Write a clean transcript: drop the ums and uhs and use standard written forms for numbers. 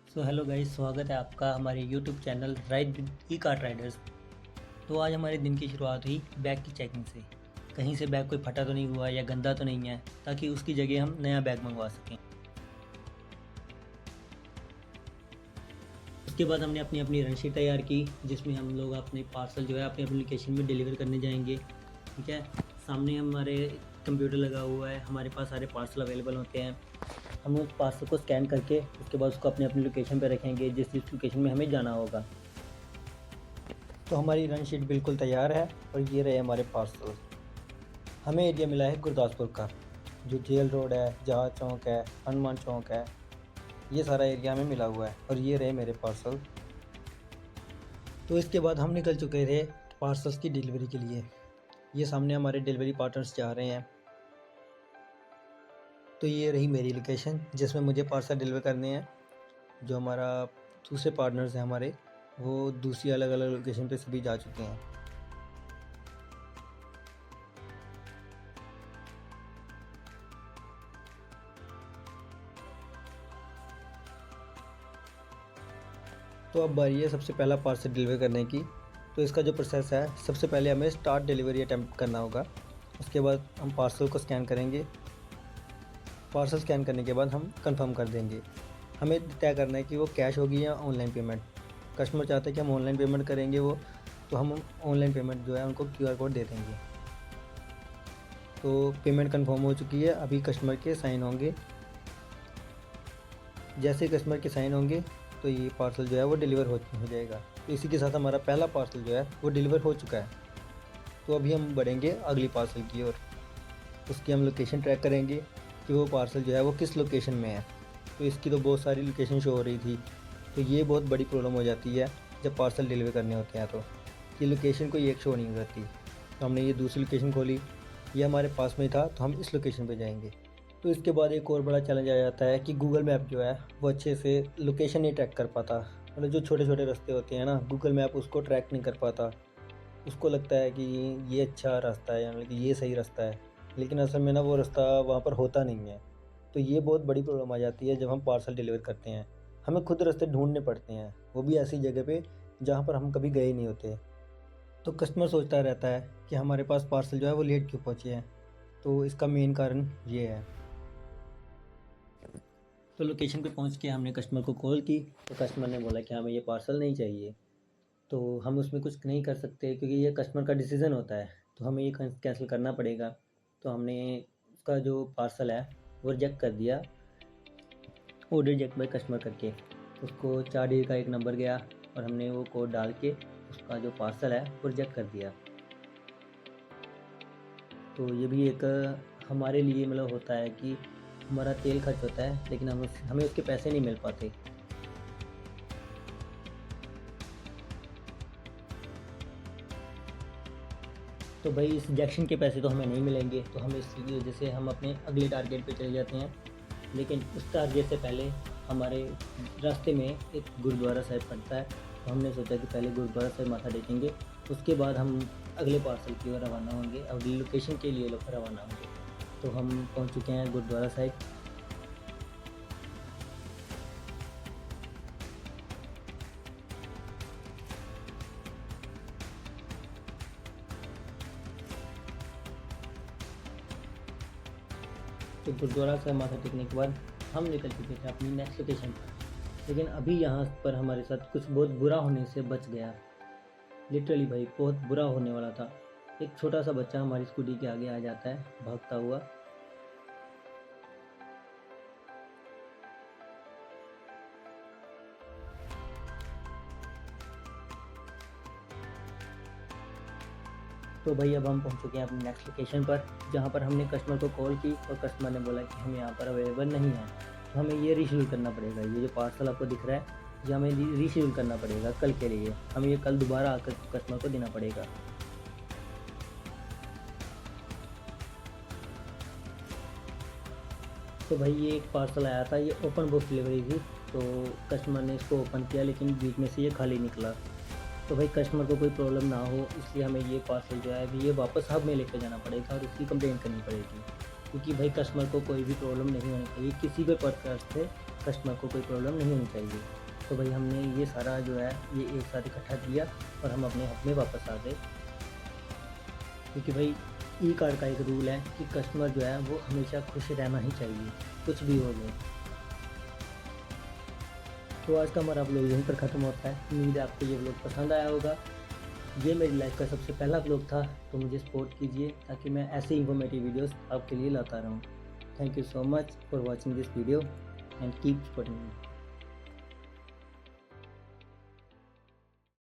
Hello guys, स्वागत है आपका हमारे YouTube channel ride with e cart Riders. तो आज हमारे दिन की शुरुआत हुई बैग की चेकिंग से। कहीं से बैग कोई फटा तो नहीं हुआ या गंदा तो नहीं है, ताकि उसकी जगह हम नया बैग मंगवा सकें। उसके बाद हमने अपनी अपनी रन शीट तैयार की, जिसमें हम लोग अपने पार्सल जो है अपनी अपनी लोकेशन में डिलीवर करने जाएंगे। ठीक है, सामने हमारे कंप्यूटर लगा हुआ है, हमारे पास सारे पार्सल अवेलेबल होते हैं। हम उस पार्सल को स्कैन करके उसके बाद उसको अपनी अपनी लोकेशन पर रखेंगे, जिस जिस लोकेशन में हमें जाना होगा। तो हमारी रन शीट बिल्कुल तैयार है और ये रहे हमारे पार्सल। हमें एरिया मिला है गुरदासपुर का, जो जेल रोड है, जहाज चौक है, हनुमान चौक है, ये सारा एरिया हमें मिला हुआ है। और ये रहे मेरे पार्सल। तो इसके बाद हम निकल चुके थे पार्सल्स की डिलीवरी के लिए। ये सामने हमारे डिलीवरी पार्टनर्स जा रहे हैं। तो ये रही मेरी लोकेशन जिसमें मुझे पार्सल डिलीवर करने हैं। जो हमारा दूसरे पार्टनर्स हैं हमारे, वो दूसरी अलग अलग लोकेशन पे सभी जा चुके हैं। तो अब बारी है सबसे पहला पार्सल डिलीवर करने की। तो इसका जो प्रोसेस है, सबसे पहले हमें स्टार्ट डिलीवरी अटैम्प्ट करना होगा। उसके बाद हम पार्सल को स्कैन करेंगे। पार्सल स्कैन करने के बाद हम कंफर्म कर देंगे। हमें तय करना है कि वो कैश होगी या ऑनलाइन पेमेंट। कस्टमर चाहते हैं कि हम ऑनलाइन पेमेंट करेंगे वो, तो हम ऑनलाइन पेमेंट जो है उनको QR कोड दे देंगे। तो पेमेंट कंफर्म हो चुकी है, अभी कस्टमर के साइन होंगे। जैसे ही कस्टमर के साइन होंगे तो ये पार्सल जो है वो डिलीवर हो जाएगा। तो इसी के साथ हमारा पहला पार्सल जो है वो डिलीवर हो चुका है। तो अभी हम बढ़ेंगे अगली पार्सल की ओर। उसकी हम लोकेशन ट्रैक करेंगे कि वो पार्सल जो है वो किस लोकेशन में है। तो इसकी तो बहुत सारी लोकेशन शो हो रही थी। तो ये बहुत बड़ी प्रॉब्लम हो जाती है जब पार्सल डिलीवर करने होते हैं, तो कि लोकेशन कोई एक शो नहीं करती। तो हमने ये दूसरी लोकेशन खोली, ये हमारे पास में था, तो हम इस लोकेशन पे जाएंगे। तो इसके बाद एक और बड़ा चैलेंज आ जाता है कि गूगल मैप जो है वो अच्छे से लोकेशन नहीं ट्रैक कर पाता। मतलब जो छोटे छोटे रास्ते होते हैं ना, गूगल मैप उसको ट्रैक नहीं कर पाता। उसको लगता है कि ये अच्छा रास्ता है, यानी कि ये सही रास्ता है, लेकिन असल में ना वो रास्ता वहाँ पर होता नहीं है। तो ये बहुत बड़ी प्रॉब्लम आ जाती है जब हम पार्सल डिलीवर करते हैं। हमें खुद रास्ते ढूंढने पड़ते हैं, वो भी ऐसी जगह पे जहाँ पर हम कभी गए नहीं होते। तो कस्टमर सोचता रहता है कि हमारे पास पार्सल जो है वो लेट क्यों पहुँचे हैं। तो इसका मेन कारण ये है। तो लोकेशन पे पहुंच के हमने कस्टमर को कॉल की, तो कस्टमर ने बोला कि हमें ये पार्सल नहीं चाहिए। तो हम उसमें कुछ नहीं कर सकते, क्योंकि ये कस्टमर का डिसीज़न होता है। तो हमें ये कैंसिल करना पड़ेगा। तो हमने उसका जो पार्सल है वो रिजेक्ट कर दिया, ऑर्डर रिजेक्ट बाय कस्टमर करके। उसको 4 डिजिट का एक नंबर गया और हमने वो कोड डाल के उसका जो पार्सल है वो रिजेक्ट कर दिया। तो ये भी एक हमारे लिए मतलब होता है कि हमारा तेल खर्च होता है, लेकिन हमें उसके पैसे नहीं मिल पाते। तो भाई इस रिजेक्शन के पैसे तो हमें नहीं मिलेंगे, तो हम इसकी वजह से हम अपने अगले टारगेट पे चले जाते हैं। लेकिन उस टारगेट से पहले हमारे रास्ते में एक गुरुद्वारा साहिब पड़ता है। तो हमने सोचा कि पहले गुरुद्वारा साहिब माथा टेकेंगे, उसके बाद हम अगले पार्सल की ओर रवाना होंगे, अगली लोकेशन के लिए रवाना होंगे। तो हम पहुंच चुके हैं गुरुद्वारा साहिब। तो गुरुद्वारा साहिब माथा टेकने के बाद हम निकल चुके थे अपनी नेक्स्ट लोकेशन पर। लेकिन अभी यहाँ पर हमारे साथ कुछ बहुत बुरा होने से बच गया। लिटरली भाई बहुत बुरा होने वाला था। एक छोटा सा बच्चा हमारी स्कूटी के आगे आ जाता है भागता हुआ। तो भाई अब हम पहुंच चुके हैं अपनी नेक्स्ट लोकेशन पर, जहां पर हमने कस्टमर को कॉल की और कस्टमर ने बोला कि हम यहाँ पर अवेलेबल नहीं हैं। तो हमें ये रीशेड्यूल करना पड़ेगा। ये जो पार्सल आपको दिख रहा है, ये हमें रीशेड्यूल करना पड़ेगा कल के लिए। हमें ये कल दोबारा आकर कस्टमर को देना पड़ेगा। तो भाई ये एक पार्सल आया था, ये ओपन बॉक्स डिलीवरी थी। तो कस्टमर ने इसको ओपन किया, लेकिन बीच में से ये खाली निकला। तो भाई कस्टमर को कोई प्रॉब्लम ना हो, इसलिए हमें ये पार्सल जो है अभी ये वापस हब में लेकर जाना पड़ेगा और इसकी कंप्लेन करनी पड़ेगी। क्योंकि भाई कस्टमर को कोई भी प्रॉब्लम नहीं होनी चाहिए, किसी भी प्रकार से कस्टमर को कोई प्रॉब्लम नहीं होनी चाहिए। तो भाई हमने ये सारा जो है ये एक साथ इकट्ठा किया और हम अपने हक में वापस आ गए, क्योंकि भाई ई कार्ड का एक रूल है कि कस्टमर जो है वो हमेशा खुश रहना ही चाहिए, कुछ भी हो जाए। तो आज का हमारा व्लॉग यहीं पर ख़त्म होता है। उम्मीद है आपको ये व्लॉग पसंद आया होगा। ये मेरी लाइफ का सबसे पहला व्लॉग था, तो मुझे सपोर्ट कीजिए ताकि मैं ऐसे इंफॉर्मेटिव वीडियोस आपके लिए लाता रहूँ। Thank you so much for watching this video and keep supporting me.